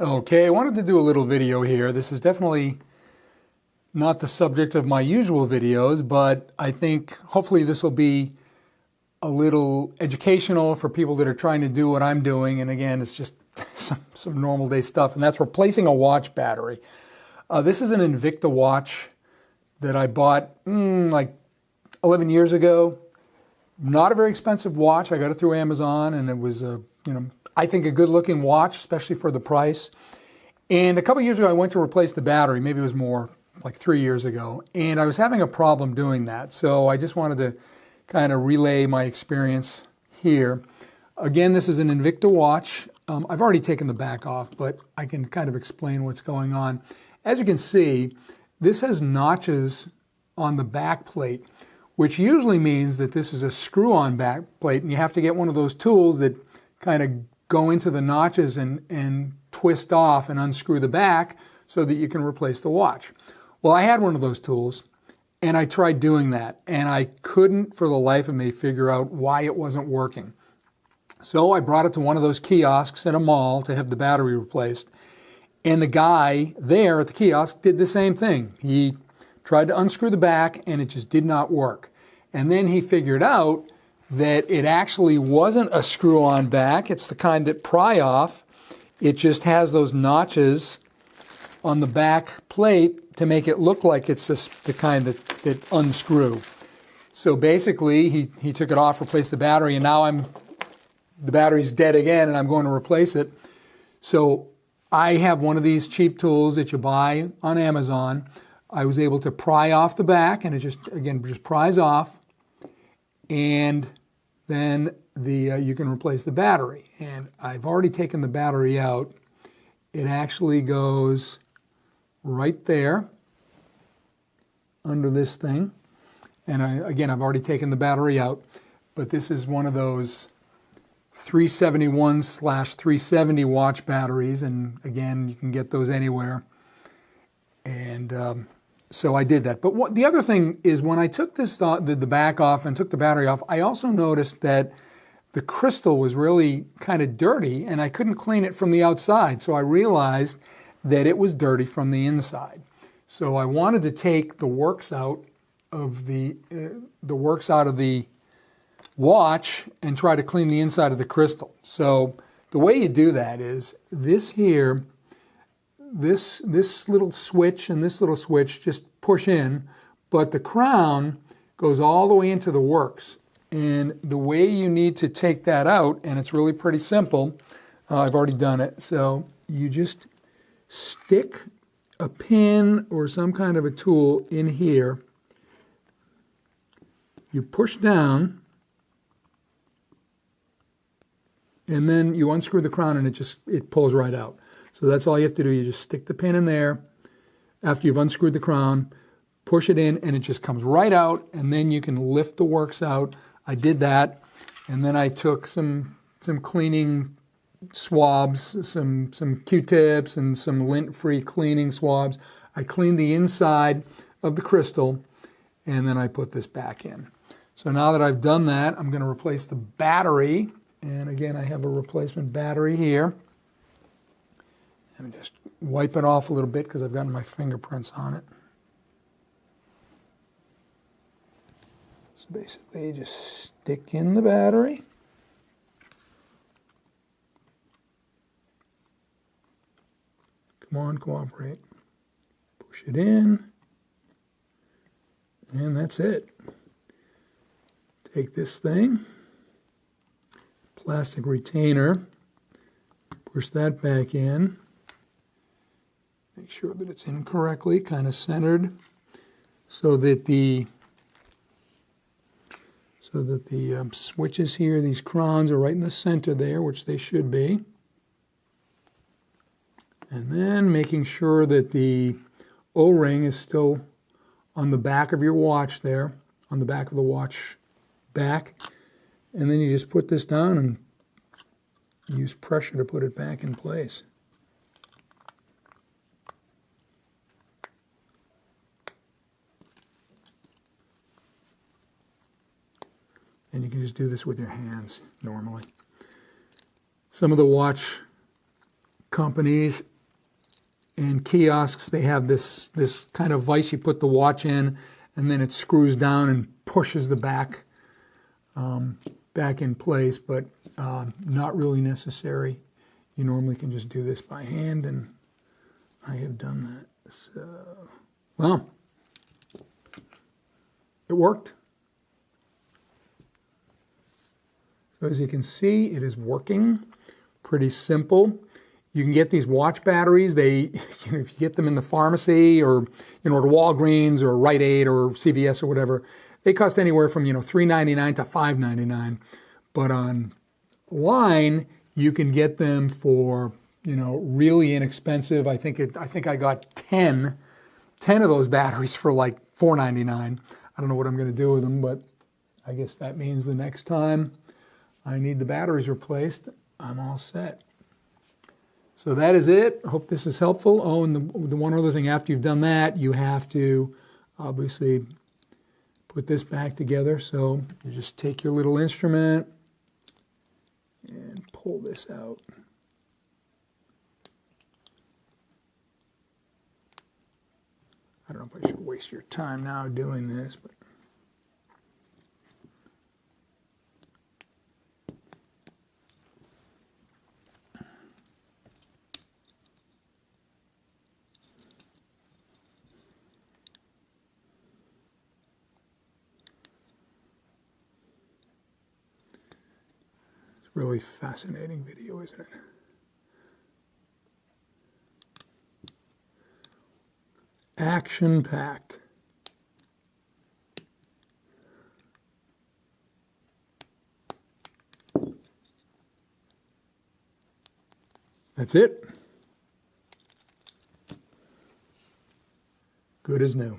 Okay, I wanted to do a little video here. This is definitely not the subject of my usual videos, but I think hopefully this will be a little educational for people that are trying to do what I'm doing. And again, it's just some normal day stuff, and that's replacing a watch battery. This is an Invicta watch that I bought like 11 years ago. Not a very expensive watch. I got it through Amazon, and it was I think a good looking watch, especially for the price. And a couple years ago, I went to replace the battery. Maybe it was more, like 3 years ago. And I was having a problem doing that. So I just wanted to kind of relay my experience here. Again, this is an Invicta watch. I've already taken the back off, but I can kind of explain what's going on. As you can see, this has notches on the back plate, which usually means that this is a screw-on back plate, and you have to get one of those tools that kind of go into the notches and twist off and unscrew the back so that you can replace the watch. Well, I had one of those tools, and I tried doing that, and I couldn't for the life of me figure out why it wasn't working. So I brought it to one of those kiosks at a mall to have the battery replaced, and the guy there at the kiosk did the same thing. He tried to unscrew the back, and it just did not work. And then he figured out that it actually wasn't a screw-on back. It's the kind that pry off. It just has those notches on the back plate to make it look like it's the kind that unscrew. So basically, he took it off, replaced the battery, and now the battery's dead again, and I'm going to replace it. So I have one of these cheap tools that you buy on Amazon. I was able to pry off the back, and it just pries off, and then you can replace the battery. And I've already taken the battery out. It actually goes right there under this thing. And I've already taken the battery out, but this is one of those 371/370 watch batteries, and again, you can get those anywhere. And so I did that. But the other thing is, when I took the back off and took the battery off, I also noticed that the crystal was really kind of dirty, and I couldn't clean it from the outside. So I realized that it was dirty from the inside. So I wanted to take the works out of the watch and try to clean the inside of the crystal. So the way you do that is this little switch and this little switch just push in, but the crown goes all the way into the works. And the way you need to take that out, and it's really pretty simple, I've already done it, so you just stick a pin or some kind of a tool in here. You push down, and then you unscrew the crown, and it pulls right out. So that's all you have to do. You just stick the pin in there after you've unscrewed the crown, push it in, and it just comes right out, and then you can lift the works out. I did that, and then I took some cleaning swabs, some Q-tips, and some lint-free cleaning swabs. I cleaned the inside of the crystal, and then I put this back in. So now that I've done that, I'm going to replace the battery. And again, I have a replacement battery here. And just wipe it off a little bit because I've gotten my fingerprints on it. So basically, just stick in the battery. Come on, cooperate. Push it in. And that's it. Take this thing, plastic retainer, push that back in. Make sure that it's in correctly, kind of centered, so that the switches here, these crowns, are right in the center there, which they should be. And then making sure that the O-ring is still on the back of your watch there, on the back of the watch back. And then you just put this down and use pressure to put it back in place. And you can just do this with your hands normally. Some of the watch companies and kiosks, they have this kind of vise you put the watch in, and then it screws down and pushes the back in place, but not really necessary. You normally can just do this by hand, and I have done that. So, well, it worked. So as you can see, it is working. Pretty simple. You can get these watch batteries. If you get them in the pharmacy or at Walgreens or Rite Aid or CVS or whatever, they cost anywhere from $3.99 to $5.99. But online, you can get them for really inexpensive. I think I got 10 of those batteries for like $4.99. I don't know what I'm going to do with them, but I guess that means the next time I need the batteries replaced, I'm all set. So that is it. I hope this is helpful. Oh, and the one other thing, after you've done that, you have to obviously put this back together. So you just take your little instrument and pull this out. I don't know if I should waste your time now doing this, but really fascinating video, isn't it? Action-packed. That's it. Good as new.